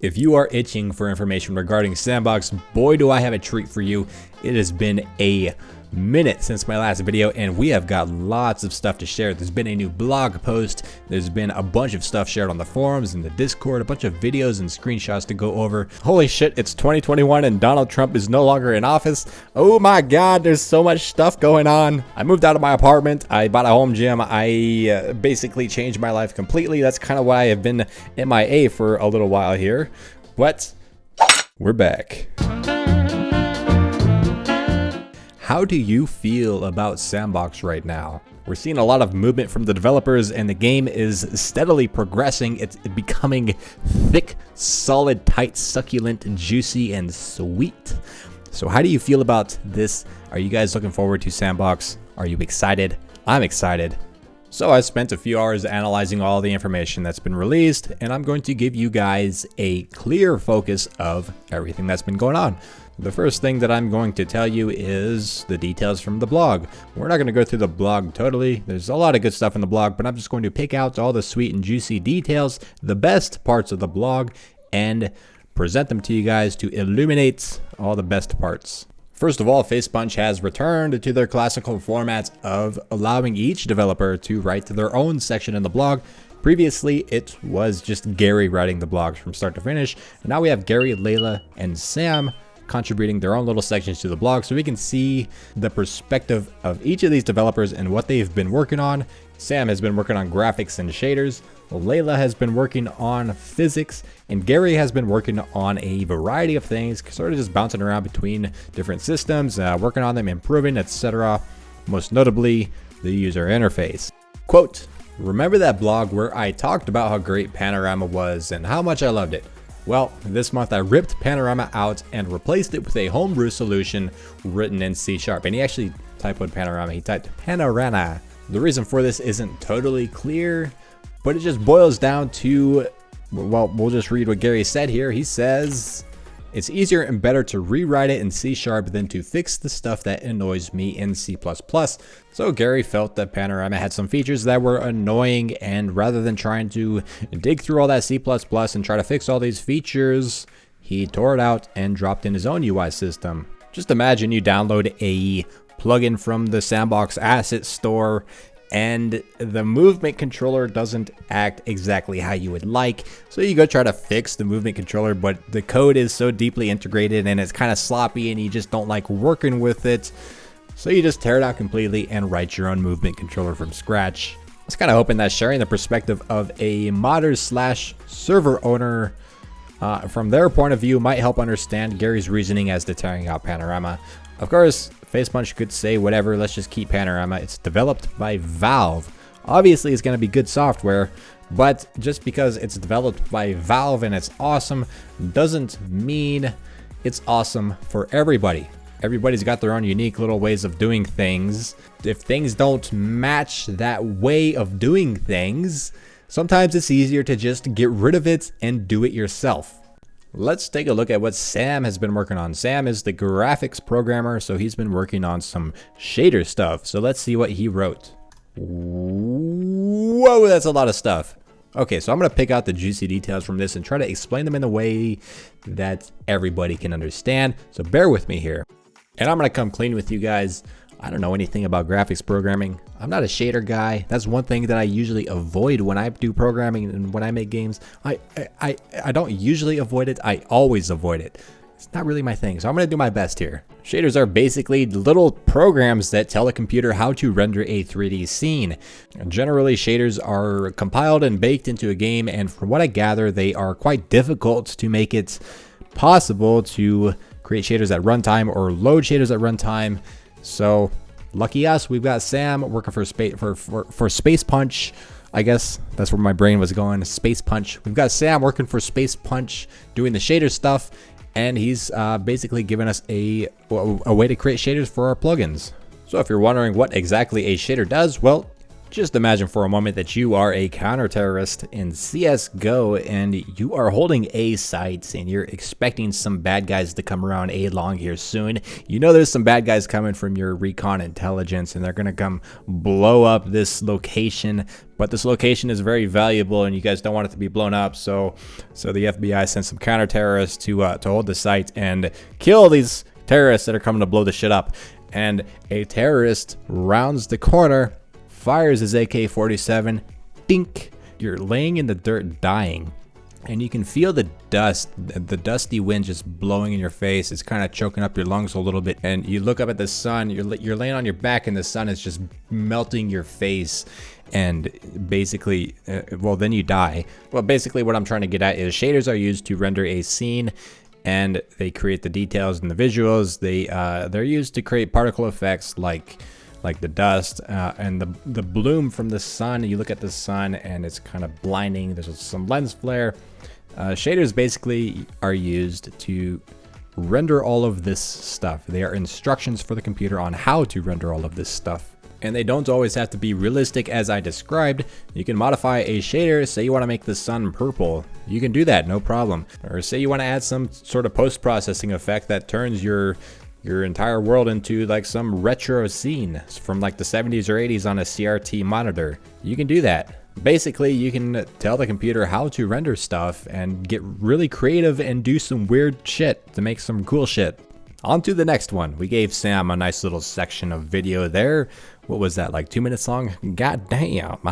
If you are itching for information regarding S&box, boy do I have a treat for you. It has been a minute since my last video and we have got lots of stuff to share. There's been a new blog post, there's been a bunch of stuff shared on the forums and the Discord, a bunch of videos and screenshots to go over. Holy shit, it's 2021 and Donald Trump is no longer in office. Oh my god, there's so much stuff going on. I moved out of my apartment, I bought a home gym, I basically changed my life completely. That's kind of why I've been MIA for a little while here, but we're back. How do you feel about S&box right now? We're seeing a lot of movement from the developers and the game is steadily progressing. It's becoming thick, solid, tight, succulent, juicy, and sweet. So how do you feel about this? Are you guys looking forward to S&box? Are you excited? I'm excited. So I spent a few hours analyzing all the information that's been released, and I'm going to give you guys a clear focus of everything that's been going on. The first thing that I'm going to tell you is the details from the blog. We're not going to go through the blog totally. There's a lot of good stuff in the blog, but I'm just going to pick out all the sweet and juicy details, the best parts of the blog, and present them to you guys to illuminate all the best parts. First of all, Facepunch has returned to their classical format of allowing each developer to write their own section in the blog. Previously, it was just Garry writing the blogs from start to finish. And now we have Garry, Layla, and Sam contributing their own little sections to the blog so we can see the perspective of each of these developers and what they've been working on. Sam has been working on graphics and shaders, Layla has been working on physics, and Garry has been working on a variety of things, sort of just bouncing around between different systems, working on them, improving, etc. Most notably, the user interface. Quote, "Remember that blog where I talked about how great Panorama was and how much I loved it? Well, this month I ripped Panorama out and replaced it with a homebrew solution written in C#. And he actually typoed Panorama, he typed Panorama. The reason for this isn't totally clear, but it just boils down to, well, we'll just read what Garry said here. He says, "It's easier and better to rewrite it in C# than to fix the stuff that annoys me in C++. So Garry felt that Panorama had some features that were annoying, and rather than trying to dig through all that C++ and try to fix all these features, he tore it out and dropped in his own UI system. Just imagine you download a plugin from the S&box asset store and the movement controller doesn't act exactly how you would like. So you go try to fix the movement controller, but the code is so deeply integrated and it's kind of sloppy and you just don't like working with it. So you just tear it out completely and write your own movement controller from scratch." I was kind of hoping that sharing the perspective of a modder / server owner from their point of view might help understand Garry's reasoning as to tearing out Panorama. Of course, Facepunch could say whatever, let's just keep Panorama. It's developed by Valve. Obviously, it's going to be good software, but just because it's developed by Valve and it's awesome doesn't mean it's awesome for everybody. Everybody's got their own unique little ways of doing things. If things don't match that way of doing things, sometimes it's easier to just get rid of it and do it yourself. Let's take a look at what Sam has been working on. Sam is the graphics programmer, so he's been working on some shader stuff. So let's see what he wrote. Whoa, that's a lot of stuff. Okay, so I'm going to pick out the juicy details from this and try to explain them in a way that everybody can understand. So bear with me here. And I'm going to come clean with you guys. I don't know anything about graphics programming. I'm not a shader guy. That's one thing that I usually avoid when I do programming and when I make games. I don't usually avoid it. I always avoid it. It's not really my thing, so I'm going to do my best here. Shaders are basically little programs that tell a computer how to render a 3D scene. Generally, shaders are compiled and baked into a game, and from what I gather, they are quite difficult to make it possible to create shaders at runtime or load shaders at runtime. So lucky us, we've got Sam working for Facepunch. I guess that's where my brain was going, Facepunch. We've got Sam working for Facepunch doing the shader stuff, and he's basically given us a way to create shaders for our plugins. So if you're wondering what exactly a shader does, well, Just imagine for a moment that you are a counter-terrorist in CSGO and you are holding A sites and you're expecting some bad guys to come around A long here soon. You know there's some bad guys coming from your recon intelligence and they're going to come blow up this location, but this location is very valuable and you guys don't want it to be blown up, so the FBI sent some counter-terrorists to hold the site and kill these terrorists that are coming to blow the shit up. And a terrorist rounds the corner, fires his AK-47, dink. You're laying in the dirt dying, and you can feel the dust, the dusty wind just blowing in your face. It's kind of choking up your lungs a little bit, and you look up at the sun. You're laying on your back, and the sun is just melting your face, and basically, well, then you die. Well, basically what I'm trying to get at is shaders are used to render a scene, and they create the details and the visuals. They're used to create particle effects like the dust and the bloom from the sun. You look at the sun and it's kind of blinding. There's some lens flare. Shaders basically are used to render all of this stuff. They are instructions for the computer on how to render all of this stuff. And they don't always have to be realistic as I described. You can modify a shader. Say you want to make the sun purple. You can do that, no problem. Or say you want to add some sort of post-processing effect that turns your entire world into like some retro scene from like the 70s or 80s on a CRT monitor. You can do that. Basically, you can tell the computer how to render stuff and get really creative and do some weird shit to make some cool shit. On to the next one. We gave Sam a nice little section of video there. What was that, like 2 minutes long? God damn.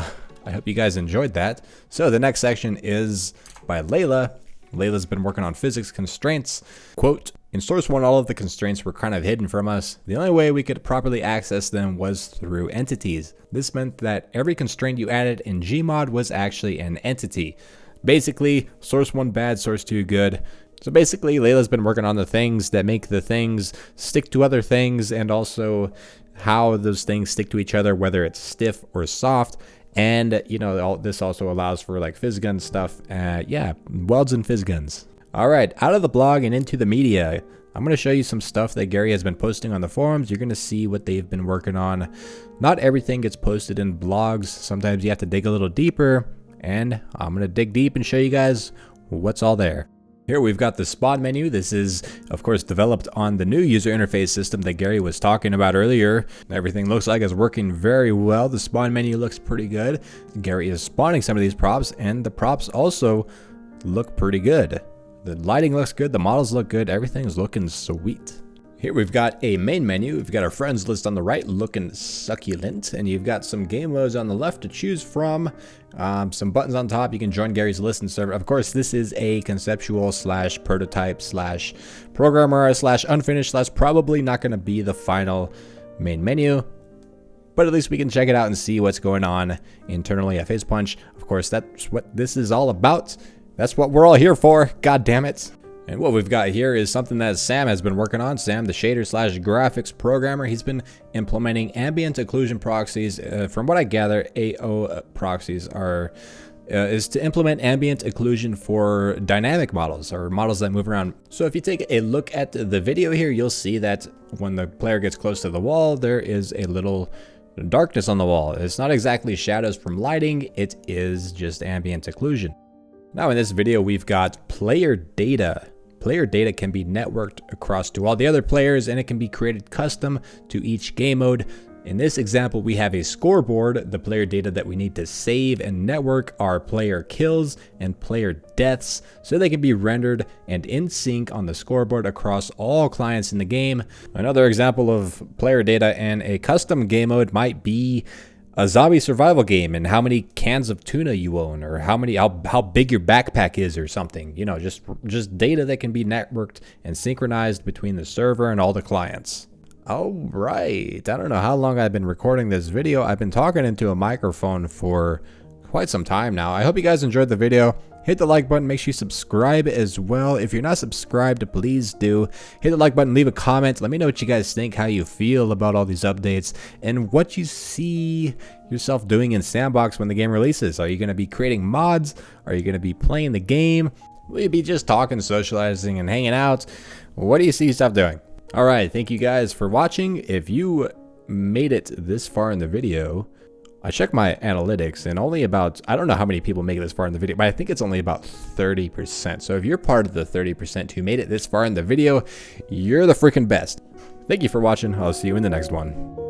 I hope you guys enjoyed that. So the next section is by Layla. Layla's been working on physics constraints. Quote, in source 1, all of the constraints were kind of hidden from us. The only way we could properly access them was through entities. This meant that every constraint you added in Gmod was actually an entity. Basically, source 1 bad, source 2 good. So basically, Layla's been working on the things that make the things stick to other things, and also how those things stick to each other, whether it's stiff or soft. And, you know, this also allows for like fizz gun stuff. Yeah, welds and fizz guns. All right, out of the blog and into the media. I'm going to show you some stuff that Garry has been posting on the forums. You're going to see what they've been working on. Not everything gets posted in blogs. Sometimes you have to dig a little deeper, and I'm going to dig deep and show you guys what's all there. Here we've got the spawn menu. This is, of course, developed on the new user interface system that Garry was talking about earlier. Everything looks like it's working very well. The spawn menu looks pretty good. Garry is spawning some of these props, and the props also look pretty good. The lighting looks good, the models look good, everything's looking sweet. Here we've got a main menu. We've got our friends list on the right looking succulent, and you've got some game modes on the left to choose from. Some buttons on top. You can join Garry's list and server. Of course, this is a conceptual / prototype / programmer / unfinished / probably not going to be the final main menu. But at least we can check it out and see what's going on internally at Face Punch. Of course, that's what this is all about. That's what we're all here for. God damn it. And what we've got here is something that Sam has been working on. Sam, the shader / graphics programmer, he's been implementing ambient occlusion proxies. From what I gather, AO proxies is to implement ambient occlusion for dynamic models or models that move around. So if you take a look at the video here, you'll see that when the player gets close to the wall, there is a little darkness on the wall. It's not exactly shadows from lighting, it is just ambient occlusion. Now in this video, we've got player data. Player data can be networked across to all the other players, and it can be created custom to each game mode. In this example, we have a scoreboard. The player data that we need to save and network are player kills and player deaths, so they can be rendered and in sync on the scoreboard across all clients in the game. Another example of player data in a custom game mode might be a zombie survival game and how many cans of tuna you own, or how big your backpack is or something. You know, just data that can be networked and synchronized between the server and all the clients. All right, I don't know how long I've been recording this video. I've been talking into a microphone for quite some time now. I hope you guys enjoyed the video. Hit the like button, make sure you subscribe as well. If you're not subscribed, please do. Hit the like button, leave a comment. Let me know what you guys think, how you feel about all these updates, and what you see yourself doing in S&box when the game releases. Are you going to be creating mods? Are you going to be playing the game? Will you be just talking, socializing, and hanging out? What do you see yourself doing? All right, thank you guys for watching. If you made it this far in the video, I checked my analytics and only about, I don't know how many people make it this far in the video, but I think it's only about 30%. So if you're part of the 30% who made it this far in the video, you're the freaking best. Thank you for watching. I'll see you in the next one.